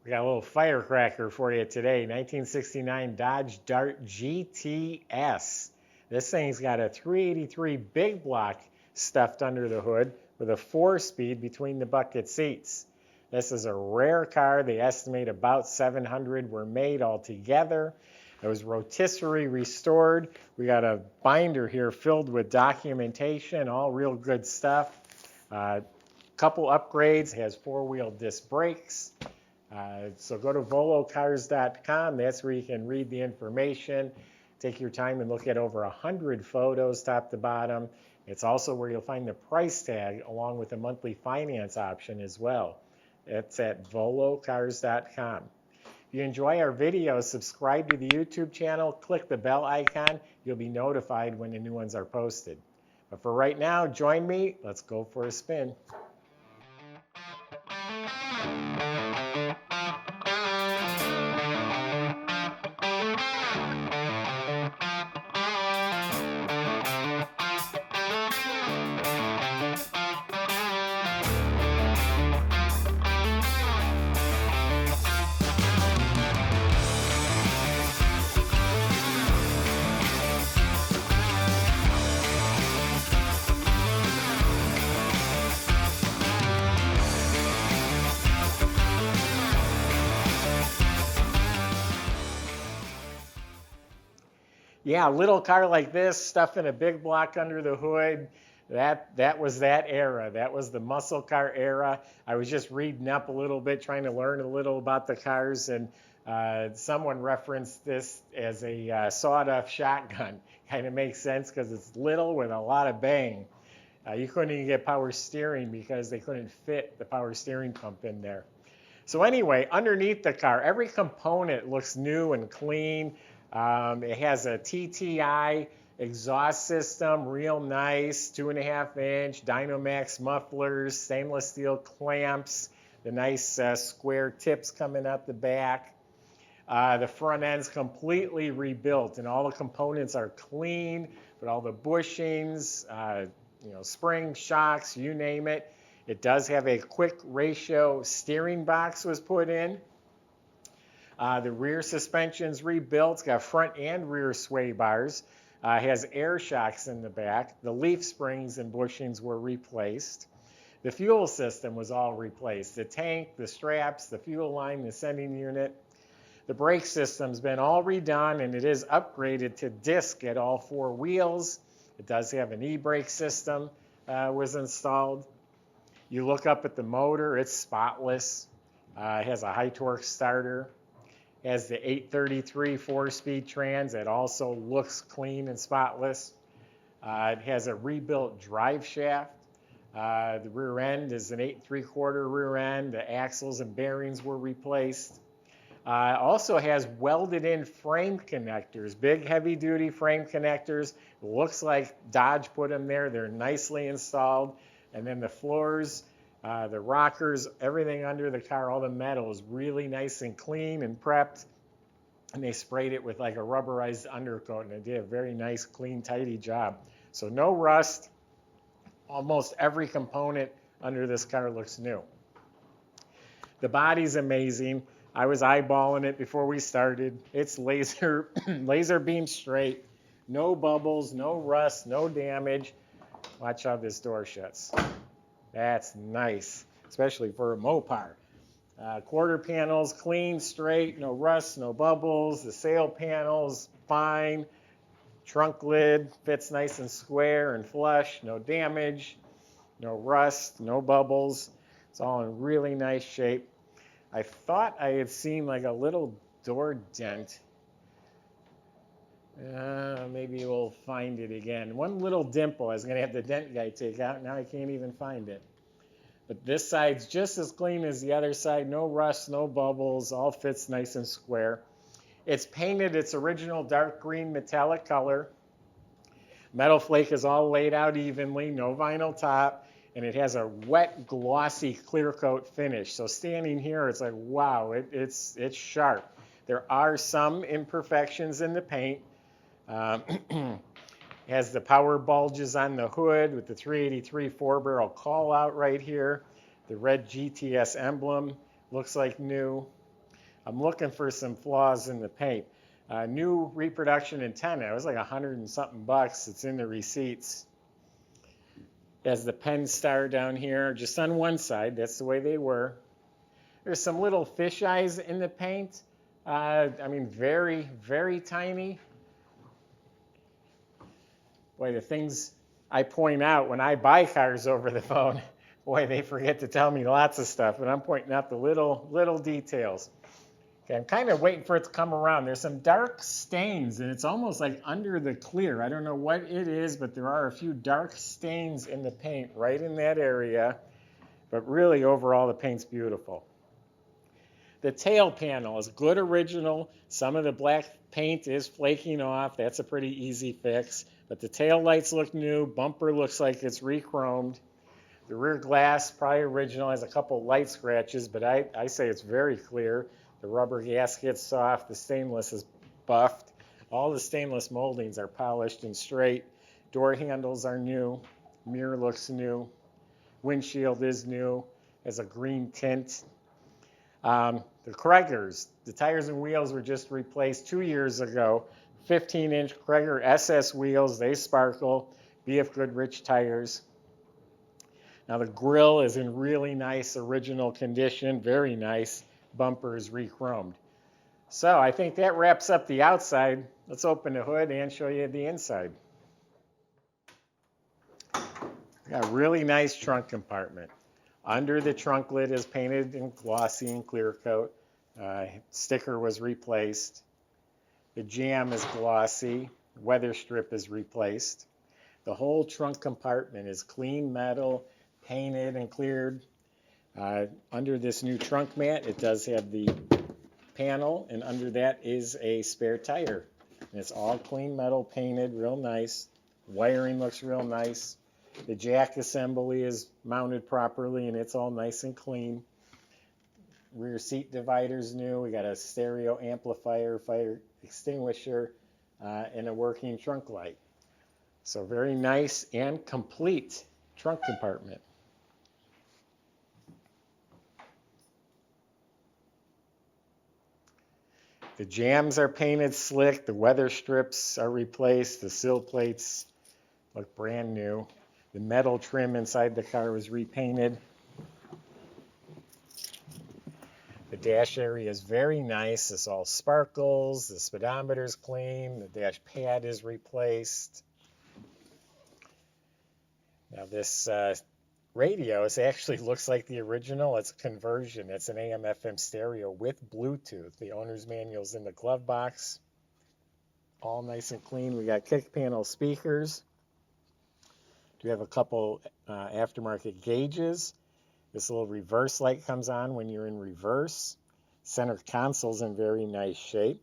We got a little firecracker for you today. 1969 Dodge Dart GTS. This thing's got a 383 big block stuffed under the hood with a 4-speed between the bucket seats. This is a rare car. They estimate about 700 were made altogether. It was rotisserie restored. We got a binder here filled with documentation, all real good stuff. Couple upgrades, has 4-wheel disc brakes. So go to volocars.com. That's where you can read the information. Take your time and look at over 100 photos top to bottom. It's also where you'll find the price tag along with a monthly finance option as well. It's at volocars.com. If you enjoy our videos, subscribe to the YouTube channel, click the bell icon. You'll be notified when the new ones are posted. But for right now, join me. Let's go for a spin. Yeah, a little car like this, stuffing a big block under the hood. That was that era. That was the muscle car era. I was just reading up a little bit, trying to learn a little about the cars, and someone referenced this as a sawed-off shotgun. Kind of makes sense because it's little with a lot of bang. You couldn't even get power steering because they couldn't fit the power steering pump in there. So anyway, underneath the car, every component looks new and clean. It has a TTI exhaust system, real nice, 2.5-inch Dynamax mufflers, stainless steel clamps, the nice square tips coming out the back. The front end's completely rebuilt, and all the components are clean, but all the bushings, springs, shocks, you name it. It does have a quick ratio steering box was put in. The rear suspension's rebuilt. It's got front and rear sway bars. It has air shocks in the back. The leaf springs and bushings were replaced. The fuel system was all replaced. The tank, the straps, the fuel line, the sending unit. The brake system's been all redone, and it is upgraded to disc at all 4 wheels. It does have an e-brake system was installed. You look up at the motor, it's spotless. It has a high torque starter. Has the 833 4-speed trans that also looks clean and spotless. It has a rebuilt drive shaft. The rear end is an 8 3/4 rear end. The axles and bearings were replaced. It also has welded in frame connectors, big heavy duty frame connectors. It looks like Dodge put them there. They're nicely installed. And then the floors, the rockers, everything under the car, all the metal is really nice and clean and prepped. And they sprayed it with like a rubberized undercoat, and they did a very nice, clean, tidy job. So no rust. Almost every component under this car looks new. The body's amazing. I was eyeballing it before we started. It's laser beam straight. No bubbles, no rust, no damage. Watch how this door shuts. That's nice, especially for a Mopar. Quarter panels, clean, straight, no rust, no bubbles. The sail panels, fine. Trunk lid fits nice and square and flush, no damage, no rust, no bubbles. It's all in really nice shape. I thought I had seen like a little door dent. Maybe we'll find it again. One little dimple. I was going to have the dent guy take out. Now I can't even find it. But this side's just as clean as the other side. No rust, no bubbles. All fits nice and square. It's painted its original dark green metallic color. Metal flake is all laid out evenly. No vinyl top. And it has a wet, glossy clear coat finish. So standing here, it's like, wow, it's sharp. There are some imperfections in the paint. Has the power bulges on the hood with the 383 4-barrel call out right here. The red GTS emblem looks like new. I'm looking for some flaws in the paint. New reproduction antenna, it was like 100 and something bucks. It's in the receipts. Has the pen star down here, just on one side. That's the way they were. There's some little fish eyes in the paint. I mean, very, very tiny. Boy, the things I point out when I buy cars over the phone, boy, they forget to tell me lots of stuff, but I'm pointing out the little details. Okay, I'm kind of waiting for it to come around. There's some dark stains, and it's almost like under the clear. I don't know what it is, but there are a few dark stains in the paint right in that area. But really, overall, the paint's beautiful. The tail panel is good original. Some of the black paint is flaking off. That's a pretty easy fix. But the tail lights look new. Bumper looks like it's re-chromed. The rear glass, probably original, has a couple light scratches, but I say it's very clear. The rubber gasket's soft. The stainless is buffed. All the stainless moldings are polished and straight. Door handles are new. Mirror looks new. Windshield is new. Has a green tint. The Cragars, the tires and wheels were just replaced 2 years ago. 15-inch Cragar SS wheels. They sparkle. BF Goodrich tires. Now the grille is in really nice original condition. Very nice. Bumper is re-chromed. So I think that wraps up the outside. Let's open the hood and show you the inside. Got a really nice trunk compartment. Under the trunk lid is painted in glossy and clear coat. Sticker was replaced. The jamb is glossy. Weather strip is replaced. The whole trunk compartment is clean metal, painted and cleared. Under this new trunk mat, it does have the panel, and under that is a spare tire. And it's all clean metal, painted, real nice. Wiring looks real nice. The jack assembly is mounted properly, and it's all nice and clean. Rear seat divider's new. We got a stereo amplifier, fire extinguisher, and a working trunk light. So very nice and complete trunk compartment. The jambs are painted slick. The weather strips are replaced. The sill plates look brand new. The metal trim inside the car was repainted. The dash area is very nice. This all sparkles. The speedometer is clean. The dash pad is replaced. Now this radio, it actually looks like the original. It's a conversion. It's an AM/FM stereo with Bluetooth. The owner's manual's in the glove box. All nice and clean. We got kick panel speakers. We have a couple aftermarket gauges. This little reverse light comes on when you're in reverse. Center console's in very nice shape.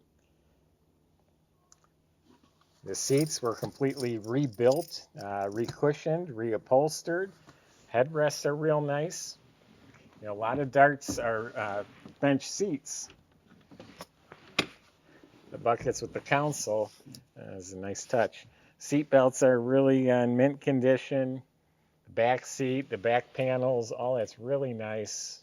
The seats were completely rebuilt, recushioned, reupholstered. Headrests are real nice. You know, a lot of darts are bench seats. The buckets with the console is a nice touch. Seat belts are really in mint condition. The back seat, the back panels, all that's really nice.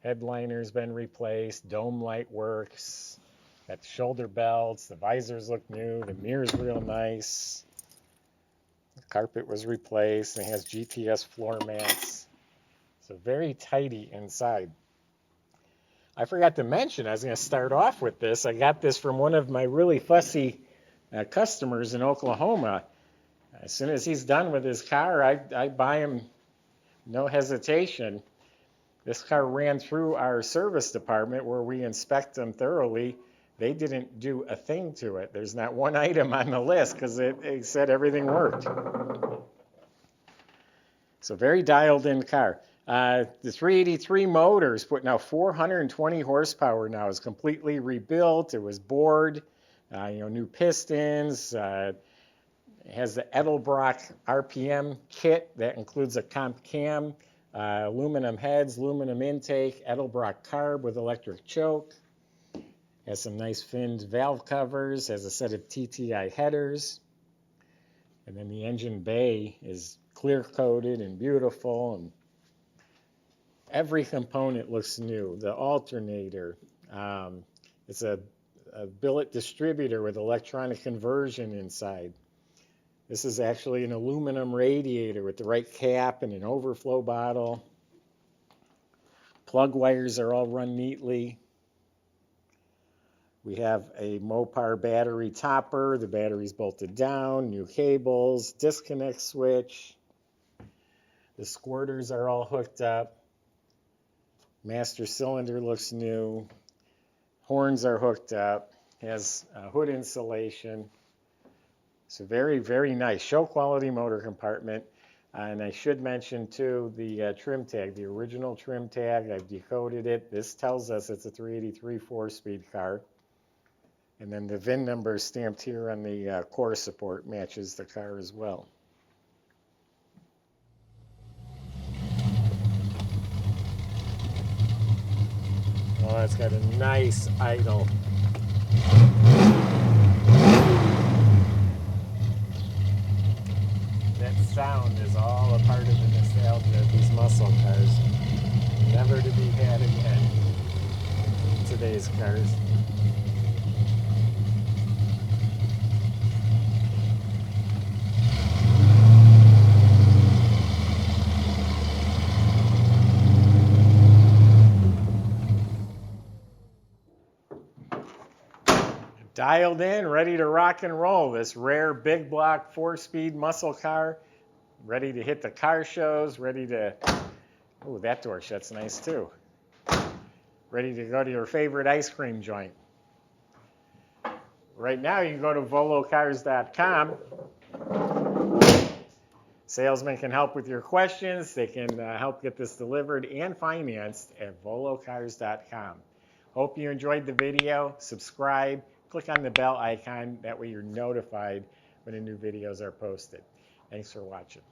Headliner's been replaced. Dome light works. Got the shoulder belts. The visors look new. The mirror's real nice. The carpet was replaced. It has GTS floor mats. So very tidy inside. I forgot to mention, I was going to start off with this. I got this from one of my really fussy customers in Oklahoma. As soon as he's done with his car, I buy him, no hesitation. This car ran through our service department where we inspect them thoroughly. They didn't do a thing to it. There's not one item on the list because it said everything worked. So very dialed in car. The 383 motor is putting out 420 horsepower now. It's completely rebuilt. It was bored. New pistons. It has the Edelbrock RPM kit that includes a comp cam, aluminum heads, aluminum intake, Edelbrock carb with electric choke. Has some nice finned valve covers. Has a set of TTI headers. And then the engine bay is clear coated and beautiful. And Every component looks new. The alternator, it's a billet distributor with electronic conversion inside. This is actually an aluminum radiator with the right cap and an overflow bottle. Plug wires are all run neatly. We have a Mopar battery topper. The battery's bolted down, new cables, disconnect switch. The squirters are all hooked up. Master cylinder looks new. Horns are hooked up. Has hood insulation. So very, very nice. Show quality motor compartment. And I should mention too the trim tag, the original trim tag. I've decoded it. This tells us it's a 383 4-speed car. And then the VIN number stamped here on the core support matches the car as well. Oh, it's got a nice idle. That sound is all a part of the nostalgia of these muscle cars. Never to be had again in today's cars. Dialed in, ready to rock and roll. This rare big block 4-speed muscle car, ready to hit the car shows, ready to, oh, that door shuts nice too. Ready to go to your favorite ice cream joint. Right now you can go to volocars.com. Salesmen can help with your questions. They can help get this delivered and financed at volocars.com. Hope you enjoyed the video. Subscribe. Click on the bell icon. That way you're notified when the new videos are posted. Thanks for watching.